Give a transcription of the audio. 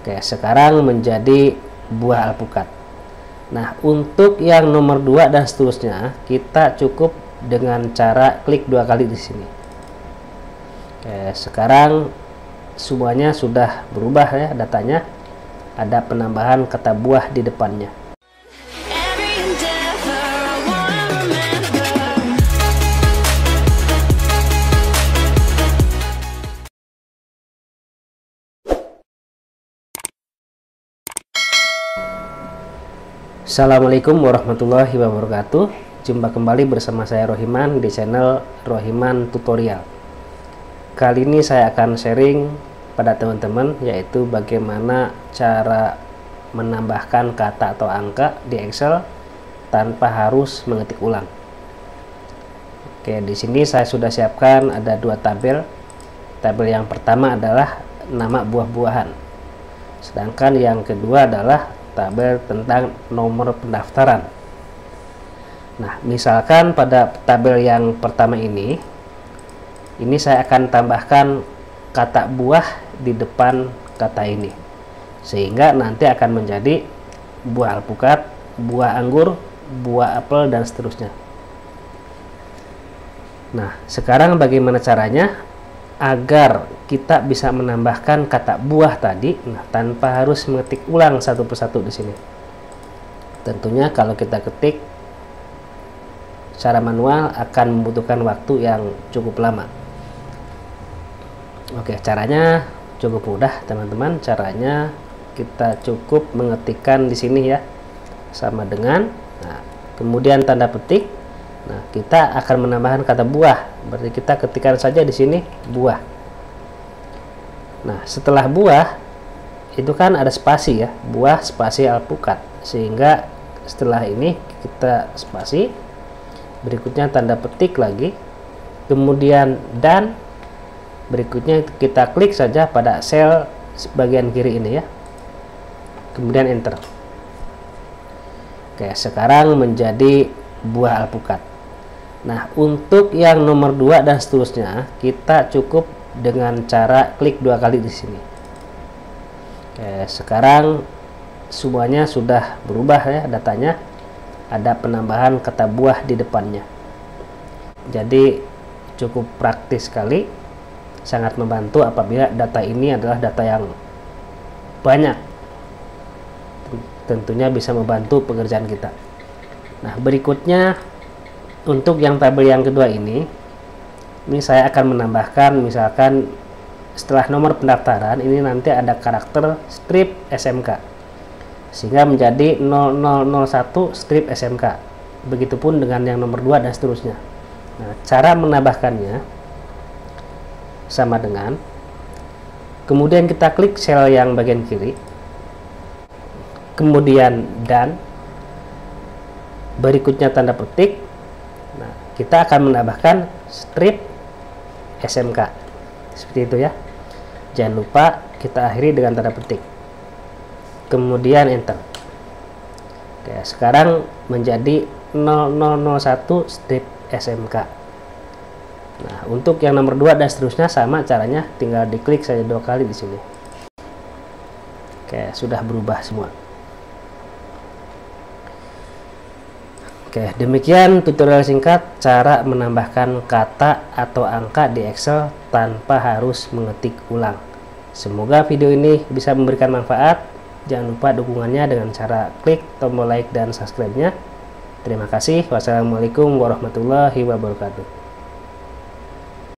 Oke, sekarang menjadi buah alpukat. Nah, untuk yang nomor 2 dan seterusnya, kita cukup dengan cara klik 2 kali di sini. Oke, sekarang semuanya sudah berubah ya datanya. Ada penambahan kata buah di depannya. Assalamualaikum warahmatullahi wabarakatuh. Jumpa kembali bersama saya Rohiman di channel Rohiman Tutorial. Kali ini saya akan sharing pada teman-teman yaitu bagaimana cara menambahkan kata atau angka di Excel tanpa harus mengetik ulang. Oke, di sini saya sudah siapkan ada 2 tabel. Tabel yang pertama adalah nama buah-buahan. Sedangkan yang kedua adalah tabel tentang nomor pendaftaran. Nah, misalkan pada tabel yang pertama ini saya akan tambahkan kata buah di depan kata ini, sehingga nanti akan menjadi buah alpukat, buah anggur, buah apel, dan seterusnya. Nah, sekarang bagaimana caranya agar kita bisa menambahkan kata buah tadi, tanpa harus mengetik ulang satu persatu di sini. Tentunya kalau kita ketik secara manual akan membutuhkan waktu yang cukup lama. Oke, caranya cukup mudah teman-teman. Caranya kita cukup mengetikkan di sini ya, sama dengan, kemudian tanda petik. Nah, kita akan menambahkan kata buah. Berarti kita ketikkan saja di sini buah. Nah, setelah buah itu kan ada spasi ya, buah spasi alpukat. Sehingga setelah ini kita spasi, berikutnya tanda petik lagi, kemudian dan berikutnya kita klik saja pada sel bagian kiri ini ya. Kemudian enter. Oke, sekarang menjadi buah alpukat. Nah, untuk yang nomor 2 dan seterusnya, kita cukup dengan cara klik 2 kali di sini. Oke, sekarang semuanya sudah berubah ya datanya. Ada penambahan kata buah di depannya. Jadi cukup praktis sekali, sangat membantu apabila data ini adalah data yang banyak. Tentunya bisa membantu pekerjaan kita. Nah, berikutnya untuk yang tabel yang kedua ini saya akan menambahkan, misalkan setelah nomor pendaftaran ini nanti ada karakter strip SMK, sehingga menjadi 0001 strip SMK. Begitupun dengan yang nomor 2 dan seterusnya. Nah, cara menambahkannya sama dengan, kemudian kita klik sel yang bagian kiri, kemudian dan berikutnya tanda petik. Nah, kita akan menambahkan strip SMK seperti itu ya. Jangan lupa kita akhiri dengan tanda petik, kemudian enter. Oke, sekarang menjadi 0001 strip SMK. Nah, untuk yang nomor 2 dan seterusnya sama caranya, tinggal diklik saja 2 kali di sini. Oke, sudah berubah semua. Oke, demikian tutorial singkat cara menambahkan kata atau angka di Excel tanpa harus mengetik ulang. Semoga video ini bisa memberikan manfaat. Jangan lupa dukungannya dengan cara klik tombol like dan subscribe-nya. Terima kasih. Wassalamualaikum warahmatullahi wabarakatuh.